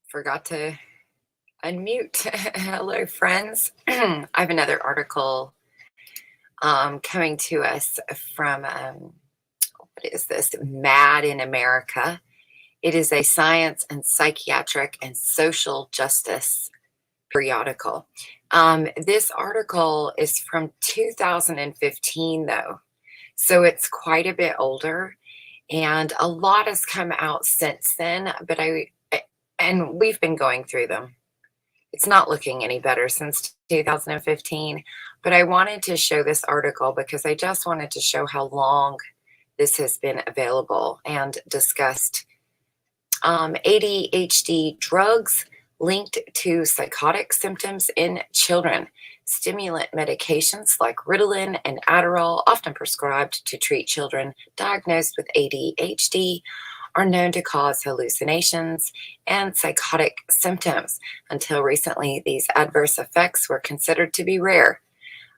Forgot to unmute. Hello, friends. I have another article coming to us from, what is this? Mad in America. It is a science and psychiatric and social justice periodical. This article is from 2015, though, so it's quite a bit older, and a lot has come out since then, and we've been going through them. It's not looking any better since 2015, but I wanted to show this article because I just wanted to show how long this has been available and discussed. ADHD drugs linked to psychotic symptoms in children. Stimulant medications like Ritalin and Adderall, often prescribed to treat children diagnosed with ADHD, are known to cause hallucinations and psychotic symptoms. Until recently, these adverse effects were considered to be rare.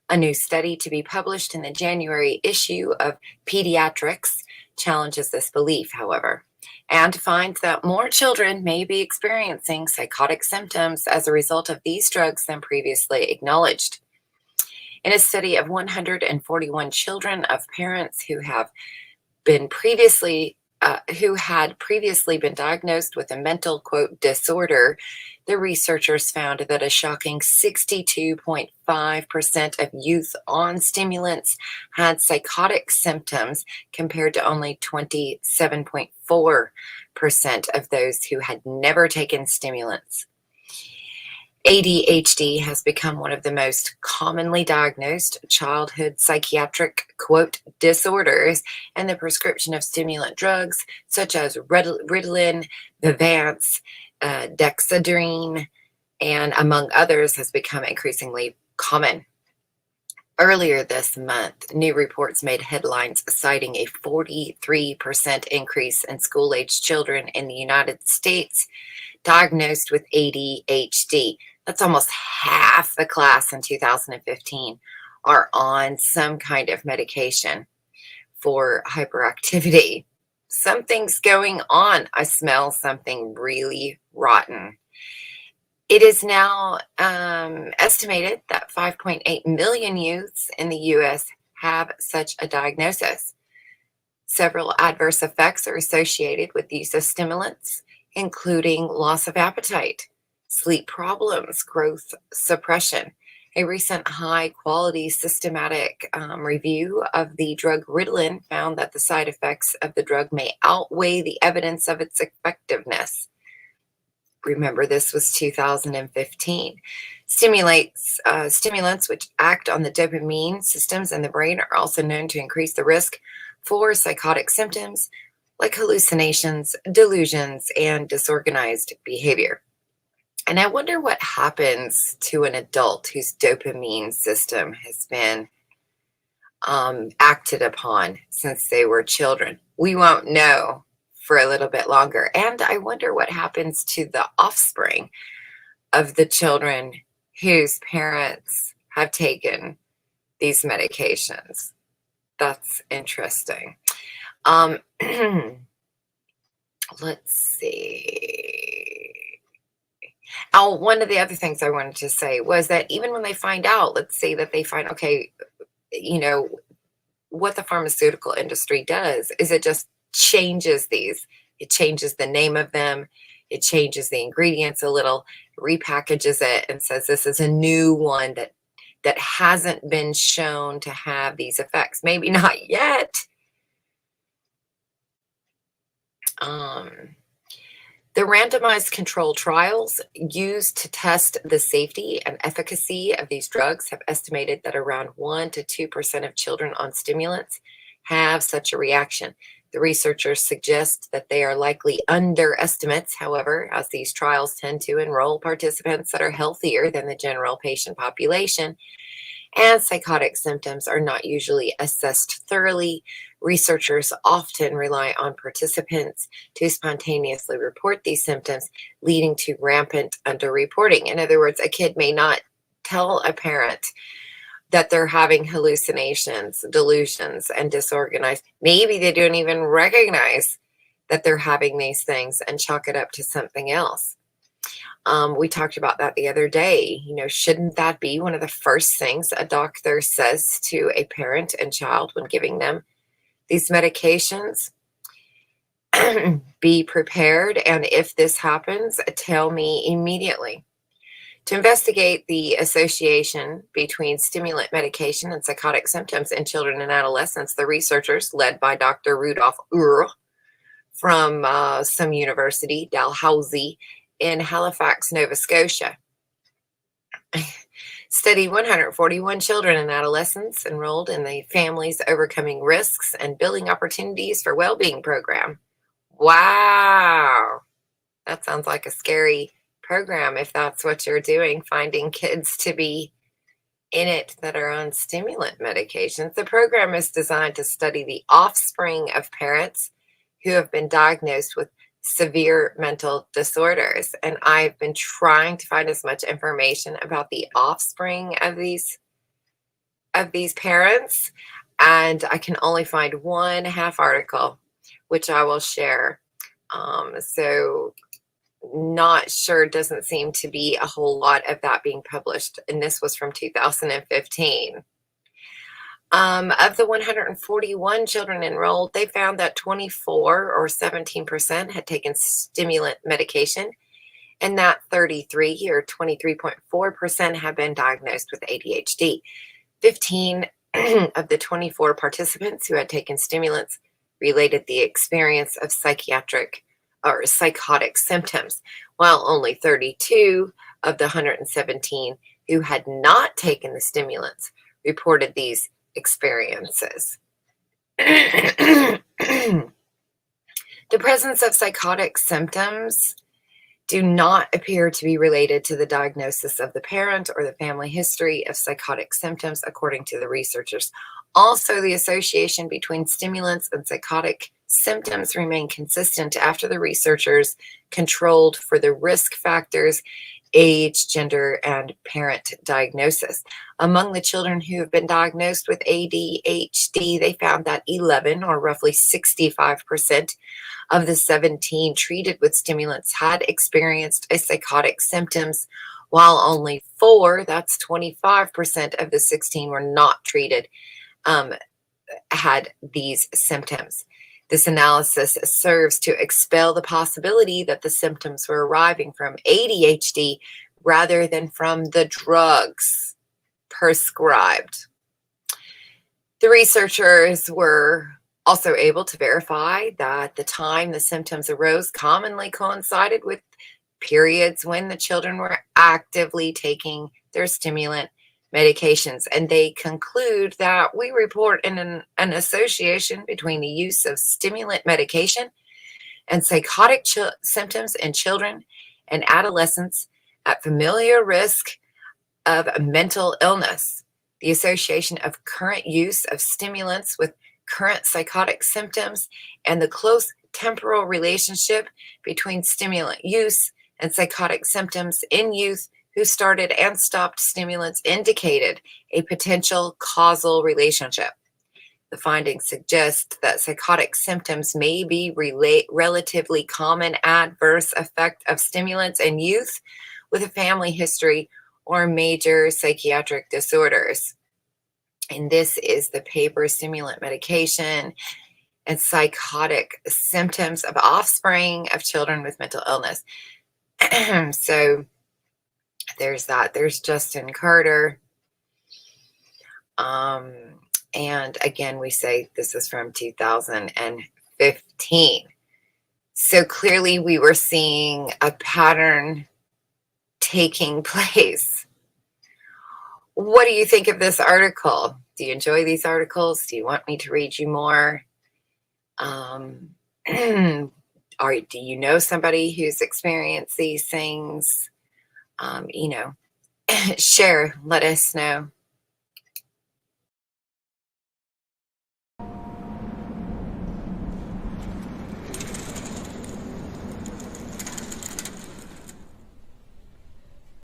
A new study to be published in the January issue of Pediatrics challenges this belief, however, and finds that more children may be experiencing psychotic symptoms as a result of these drugs than previously acknowledged. In a study of 141 children of parents who had previously been diagnosed with a mental, quote, disorder, the researchers found that a shocking 62.5% of youth on stimulants had psychotic symptoms compared to only 27.4% of those who had never taken stimulants. ADHD has become one of the most commonly diagnosed childhood psychiatric, quote, disorders, and the prescription of stimulant drugs such as Ritalin, Vivance, Dexedrine, and among others has become increasingly common. Earlier this month, new reports made headlines citing a 43% increase in school-aged children in the United States diagnosed with ADHD. That's almost half the class in 2015 are on some kind of medication for hyperactivity. Something's going on. I smell something really rotten. It is now estimated that 5.8 million youths in the U.S. have such a diagnosis. Several adverse effects are associated with use of stimulants, including loss of appetite, sleep problems, growth suppression. A recent high-quality systematic review of the drug Ritalin found that the side effects of the drug may outweigh the evidence of its effectiveness. Remember, this was 2015. Stimulants which act on the dopamine systems in the brain are also known to increase the risk for psychotic symptoms like hallucinations, delusions, and disorganized behavior. And I wonder what happens to an adult whose dopamine system has been acted upon since they were children. We won't know for a little bit longer. And I wonder what happens to the offspring of the children whose parents have taken these medications. That's interesting. Let's see. Oh, one of the other things I wanted to say was that even when they find out, let's say that they find, okay, what the pharmaceutical industry does is it just changes these. It changes the name of them. It changes the ingredients a little, repackages it, and says this is a new one that hasn't been shown to have these effects. Maybe not yet. The randomized controlled trials used to test the safety and efficacy of these drugs have estimated that around 1 to 2% of children on stimulants have such a reaction. The researchers suggest that they are likely underestimates, however, as these trials tend to enroll participants that are healthier than the general patient population, and psychotic symptoms are not usually assessed thoroughly. Researchers often rely on participants to spontaneously report these symptoms, leading to rampant underreporting. In other words, a kid may not tell a parent that they're having hallucinations, delusions, and disorganized. Maybe they don't even recognize that they're having these things and chalk it up to something else. We talked about that the other day. Shouldn't that be one of the first things a doctor says to a parent and child when giving them these medications? Be prepared, and if this happens, tell me immediately. To investigate the association between stimulant medication and psychotic symptoms in children and adolescents, the researchers, led by Dr. Rudolph from some university, Dalhousie, in Halifax, Nova Scotia, studied 141 children and adolescents enrolled in the Families Overcoming Risks and Building Opportunities for Wellbeing program. Wow, that sounds like a scary program if that's what you're doing, finding kids to be in it that are on stimulant medications. The program is designed to study the offspring of parents who have been diagnosed with severe mental disorders. And I've been trying to find as much information about the offspring of these parents, and I can only find one half article, which I will share. So not sure, doesn't seem to be a whole lot of that being published. And this was from 2015. Of the 141 children enrolled, they found that 24 or 17% had taken stimulant medication, and that 33 or 23.4% have been diagnosed with ADHD. 15 of the 24 participants who had taken stimulants related the experience of psychiatric or psychotic symptoms, while only 32 of the 117 who had not taken the stimulants reported these experiences. The presence of psychotic symptoms do not appear to be related to the diagnosis of the parent or the family history of psychotic symptoms, according to the researchers. Also, the association between stimulants and psychotic symptoms remained consistent after the researchers controlled for the risk factors, age, gender, and parent diagnosis. Among the children who have been diagnosed with ADHD, they found that 11, or roughly 65%, of the 17 treated with stimulants had experienced a psychotic symptoms, while only 4, that's 25% of the 16 were not treated, had these symptoms. This analysis serves to expel the possibility that the symptoms were arriving from ADHD rather than from the drugs prescribed. The researchers were also able to verify that the time the symptoms arose commonly coincided with periods when the children were actively taking their stimulant medications, and they conclude that we report an association between the use of stimulant medication and psychotic symptoms in children and adolescents at familiar risk of mental illness. The association of current use of stimulants with current psychotic symptoms and the close temporal relationship between stimulant use and psychotic symptoms in youth who started and stopped stimulants indicated a potential causal relationship. The findings suggest that psychotic symptoms may be relatively common adverse effect of stimulants in youth with a family history or major psychiatric disorders. And this is the paper, Stimulant Medication and Psychotic Symptoms of Offspring of Children with Mental Illness. So there's that. There's Justin Carter. And again, we say this is from 2015. So clearly we were seeing a pattern taking place. What do you think of this article? Do you enjoy these articles? Do you want me to read you more? Or do you know somebody who's experienced these things? Share, let us know.